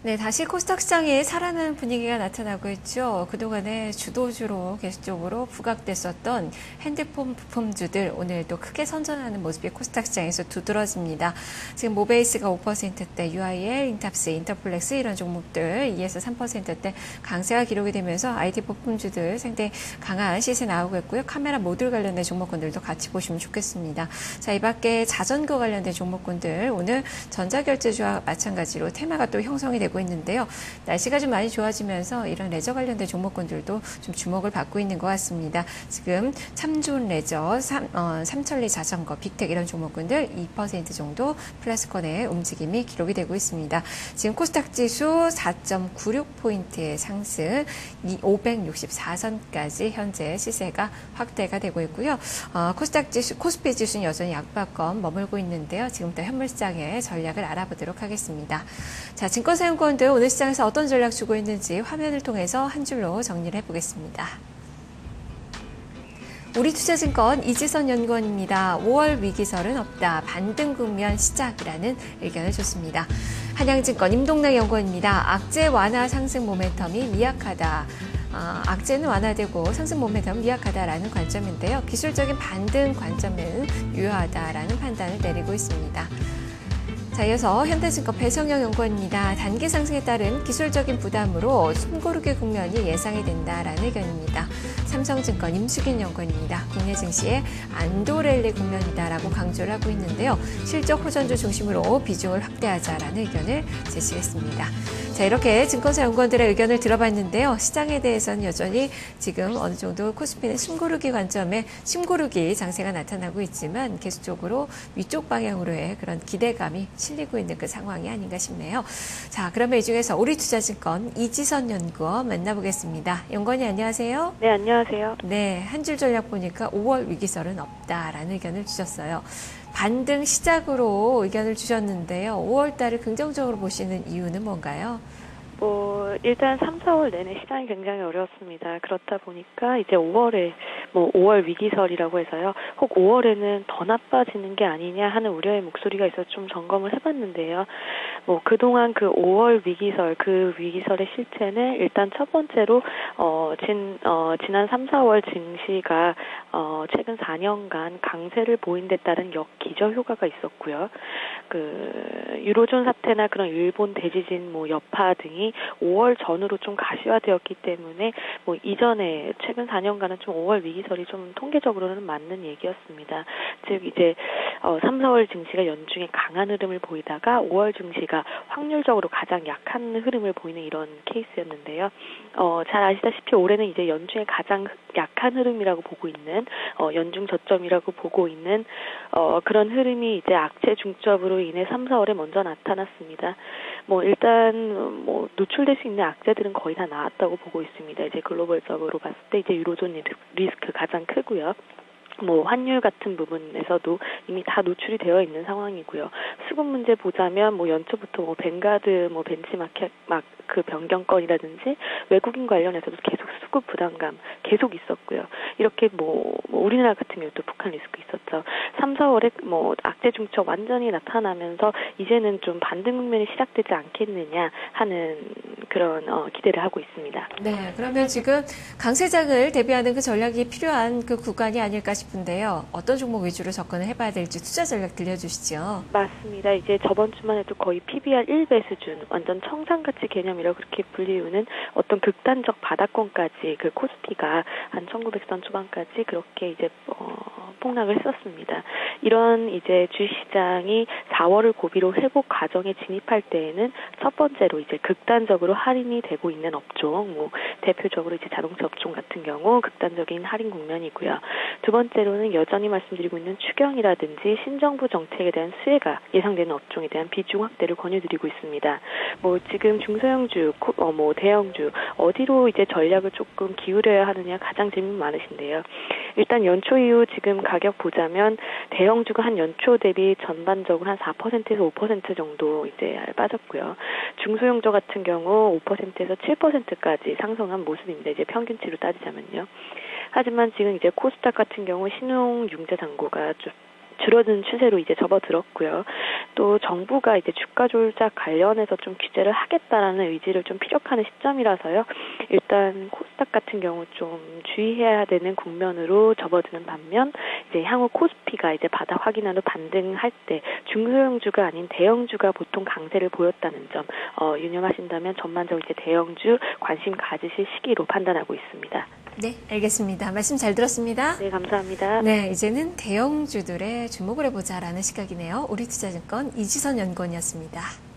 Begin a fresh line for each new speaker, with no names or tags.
네, 다시 코스닥 시장에 살아나는 분위기가 나타나고 있죠. 그동안에 주도주로 계속적으로 부각됐었던 핸드폰 부품주들 오늘 또 크게 선전하는 모습이 코스닥 시장에서 두드러집니다. 지금 모베이스가 5%대, UIL, 인탑스, 인터플렉스 이런 종목들 2에서 3%대 강세가 기록이 되면서 IT 부품주들 상당히 강한 시세 나오고 있고요. 카메라 모듈 관련된 종목군들도 같이 보시면 좋겠습니다. 자, 이 밖에 자전거 관련된 종목군들 오늘 전자결제주와 마찬가지로 테마가 또 형성이 되고 있는데요. 날씨가 좀 많이 좋아지면서 이런 레저 관련된 종목군들도 좀 주목을 받고 있는 것 같습니다. 지금 참 좋은 레저, 삼천리 자전거, 빅텍 이런 종목군들 2% 정도 플러스권의 움직임이 기록이 되고 있습니다. 지금 코스닥 지수 4.96포인트의 상승, 564선까지 현재 시세가 확대가 되고 있고요. 코스닥 지수, 코스피 지수는 여전히 약박권 머물고 있는데요. 지금부터 현물시장의 전략을 알아보도록 하겠습니다. 자, 증권사용권들 오늘 시장에서 어떤 전략 주고 있는지 화면을 통해서 한 줄로 정리를 해보겠습니다. 우리투자증권 이지선 연구원입니다. 5월 위기설은 없다. 반등 국면 시작이라는 의견을 줬습니다. 한양증권 임동락 연구원입니다. 악재 완화 상승 모멘텀이 미약하다. 악재는 완화되고 상승 모멘텀은 미약하다라는 관점인데요. 기술적인 반등 관점은 유효하다라는 판단을 내리고 있습니다. 자, 이어서 현대증권 배성영 연구원입니다. 단기 상승에 따른 기술적인 부담으로 숨고르기 국면이 예상이 된다라는 의견입니다. 삼성증권 임수긴 연구원입니다. 국내 증시의 안도랠리 국면이다라고 강조를 하고 있는데요. 실적 호전주 중심으로 비중을 확대하자라는 의견을 제시했습니다. 자, 이렇게 증권사 연구원들의 의견을 들어봤는데요. 시장에 대해서는 여전히 지금 어느 정도 코스피는 숨고르기 관점에 숨고르기 장세가 나타나고 있지만 계속적으로 위쪽 방향으로의 그런 기대감이 실리고 있는 그 상황이 아닌가 싶네요. 자, 그러면 이 중에서 우리투자증권 이지선 연구원 만나보겠습니다. 연구원이 안녕하세요.
네, 안녕하세요.
네, 한 줄 전략 보니까 5월 위기설은 없다라는 의견을 주셨어요. 반등 시작으로 의견을 주셨는데요. 5월 달을 긍정적으로 보시는 이유는 뭔가요?
일단 3, 4월 내내 시장이 굉장히 어려웠습니다. 그렇다 보니까 이제 5월에 5월 위기설이라고 해서요. 혹 5월에는 더 나빠지는 게 아니냐 하는 우려의 목소리가 있어서 좀 점검을 해봤는데요. 그동안 그 5월 위기설, 그 위기설의 실체는 일단 첫 번째로, 지난 3, 4월 증시가, 최근 4년간 강세를 보인 데 따른 기저 효과가 있었고요. 유로존 사태나 그런 일본 대지진, 여파 등이 5월 전후로 좀 가시화되었기 때문에, 이전에 최근 4년간은 좀 5월 위기설이 좀 통계적으로는 맞는 얘기였습니다. 즉, 이제, 3, 4월 증시가 연중에 강한 흐름을 보이다가 5월 증시가 확률적으로 가장 약한 흐름을 보이는 이런 케이스였는데요. 잘 아시다시피 올해는 이제 연중에 가장 약한 흐름이라고 보고 있는, 연중 저점이라고 보고 있는, 그런 흐름이 이제 악재 중첩으로 인해 3, 4월에 먼저 나타났습니다. 일단, 노출될 수 있는 악재들은 거의 다 나왔다고 보고 있습니다. 이제 글로벌적으로 봤을 때 이제 유로존 리스크 가장 크고요. 환율 같은 부분에서도 이미 다 노출이 되어 있는 상황이고요. 수급 문제 보자면, 연초부터 벤가드, 벤치마켓, 그 변경권이라든지 외국인 관련해서도 계속 수급 부담감 계속 있었고요. 이렇게 우리나라 같은 경우도 북한 리스크 있었죠. 3, 4월에 악재 중첩 완전히 나타나면서 이제는 좀 반등 국면이 시작되지 않겠느냐 하는 그런 기대를 하고 있습니다.
네, 그러면 지금 강세장을 대비하는 그 전략이 필요한 그 구간이 아닐까 싶은데요. 어떤 종목 위주로 접근을 해봐야 될지 투자 전략 들려주시죠.
맞습니다. 이제 저번 주만 해도 거의 PBR 1배 수준, 완전 청산가치 개념이라고 그렇게 불리우는 어떤 극단적 바닥권까지 그 코스피가 한 1900선 초반까지 그렇게 이제 폭락을 했었습니다. 이런 이제 주식시장이 4월을 고비로 회복 과정에 진입할 때에는 첫 번째로 이제 극단적으로 할인이 되고 있는 업종, 대표적으로 이제 자동차 업종 같은 경우 극단적인 할인 국면이고요. 두 번째로는 여전히 말씀드리고 있는 추경이라든지 신정부 정책에 대한 수혜가 예상되는 업종에 대한 비중 확대를 권유드리고 있습니다. 지금 중소형주, 대형주 어디로 이제 전략을 조금 기울여야 하느냐 가장 질문 많으신데요. 일단 연초 이후 지금 가격 보자면 대형주가 한 연초 대비 전반적으로 한 4%에서 5% 정도 이제 빠졌고요. 중소형주 같은 경우 5%에서 7%까지 상승한 모습입니다. 이제 평균치로 따지자면요. 하지만 지금 이제 코스닥 같은 경우 신용융자 잔고가 좀 줄어드는 추세로 이제 접어들었고요. 또 정부가 이제 주가 조작 관련해서 좀 규제를 하겠다라는 의지를 좀 피력하는 시점이라서요. 일단 코스닥 같은 경우 좀 주의해야 되는 국면으로 접어드는 반면 이제 향후 코스피가 이제 바닥 확인한 후 반등할 때 중소형주가 아닌 대형주가 보통 강세를 보였다는 점 유념하신다면 전반적으로 이제 대형주 관심 가지실 시기로 판단하고 있습니다.
네, 알겠습니다. 말씀 잘 들었습니다.
네, 감사합니다.
네, 이제는 대형주들에 주목을 해보자라는 시각이네요. 우리투자증권 이지선 연구원이었습니다.